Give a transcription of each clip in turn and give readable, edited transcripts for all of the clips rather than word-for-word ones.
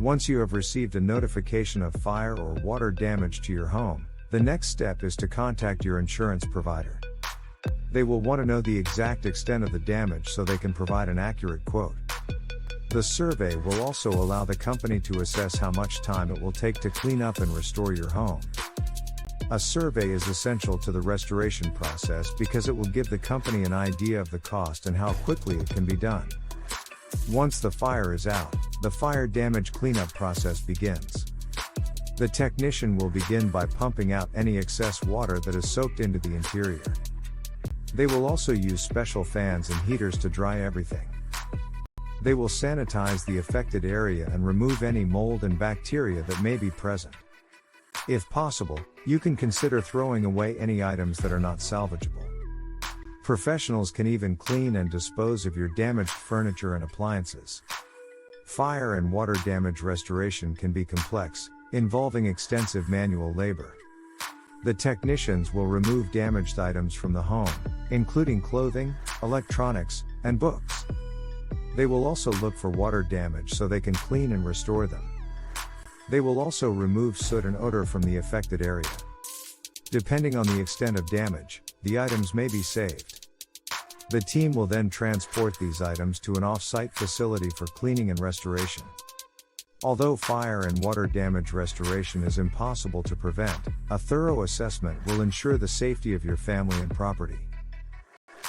Once you have received a notification of fire or water damage to your home, the next step is to contact your insurance provider. They will want to know the exact extent of the damage so they can provide an accurate quote. The survey will also allow the company to assess how much time it will take to clean up and restore your home. A survey is essential to the restoration process because it will give the company an idea of the cost and how quickly it can be done. Once the fire is out, the fire damage cleanup process begins. The technician will begin by pumping out any excess water that is soaked into the interior. They will also use special fans and heaters to dry everything. They will sanitize the affected area and remove any mold and bacteria that may be present. If possible, you can consider throwing away any items that are not salvageable. Professionals can even clean and dispose of your damaged furniture and appliances. Fire and water damage restoration can be complex, involving extensive manual labor. The technicians will remove damaged items from the home, including clothing, electronics, and books. They will also look for water damage so they can clean and restore them. They will also remove soot and odor from the affected area. Depending on the extent of damage, the items may be saved. The team will then transport these items to an off-site facility for cleaning and restoration. Although fire and water damage restoration is impossible to prevent, a thorough assessment will ensure the safety of your family and property.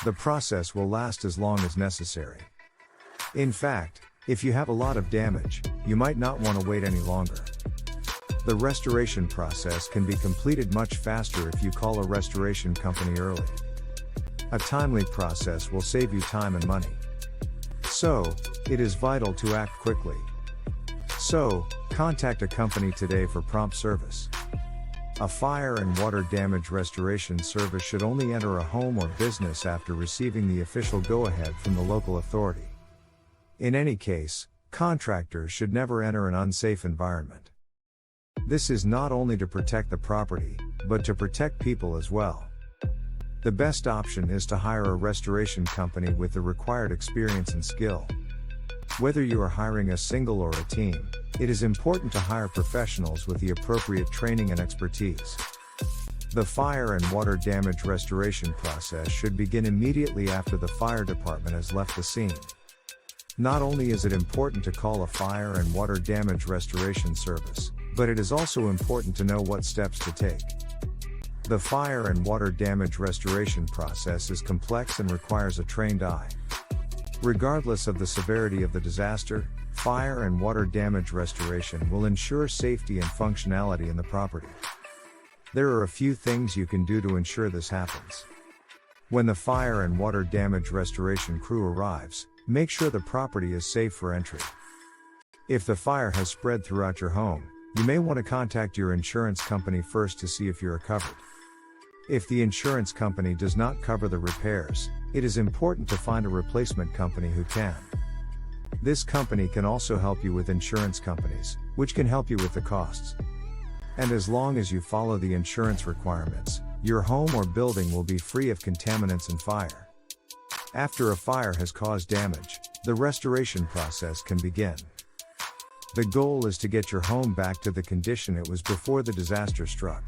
The process will last as long as necessary. In fact, if you have a lot of damage, you might not want to wait any longer. The restoration process can be completed much faster if you call a restoration company early. A timely process will save you time and money. So, it is vital to act quickly. So, contact a company today for prompt service. A fire and water damage restoration service should only enter a home or business after receiving the official go-ahead from the local authority. In any case, contractors should never enter an unsafe environment. This is not only to protect the property, but to protect people as well. The best option is to hire a restoration company with the required experience and skill. Whether you are hiring a single or a team, it is important to hire professionals with the appropriate training and expertise. The fire and water damage restoration process should begin immediately after the fire department has left the scene. Not only is it important to call a fire and water damage restoration service, but it is also important to know what steps to take. The fire and water damage restoration process is complex and requires a trained eye. Regardless of the severity of the disaster, fire and water damage restoration will ensure safety and functionality in the property. There are a few things you can do to ensure this happens. When the fire and water damage restoration crew arrives, make sure the property is safe for entry. If the fire has spread throughout your home, you may want to contact your insurance company first to see if you are covered. If the insurance company does not cover the repairs, it is important to find a replacement company who can. This company can also help you with insurance companies, which can help you with the costs. And as long as you follow the insurance requirements, your home or building will be free of contaminants and fire. After a fire has caused damage, the restoration process can begin. The goal is to get your home back to the condition it was before the disaster struck.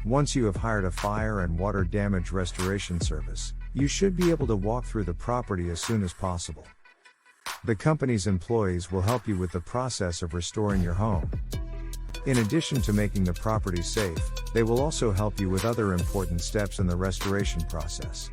Once you have hired a fire and water damage restoration service, you should be able to walk through the property as soon as possible. The company's employees will help you with the process of restoring your home. In addition to making the property safe, they will also help you with other important steps in the restoration process.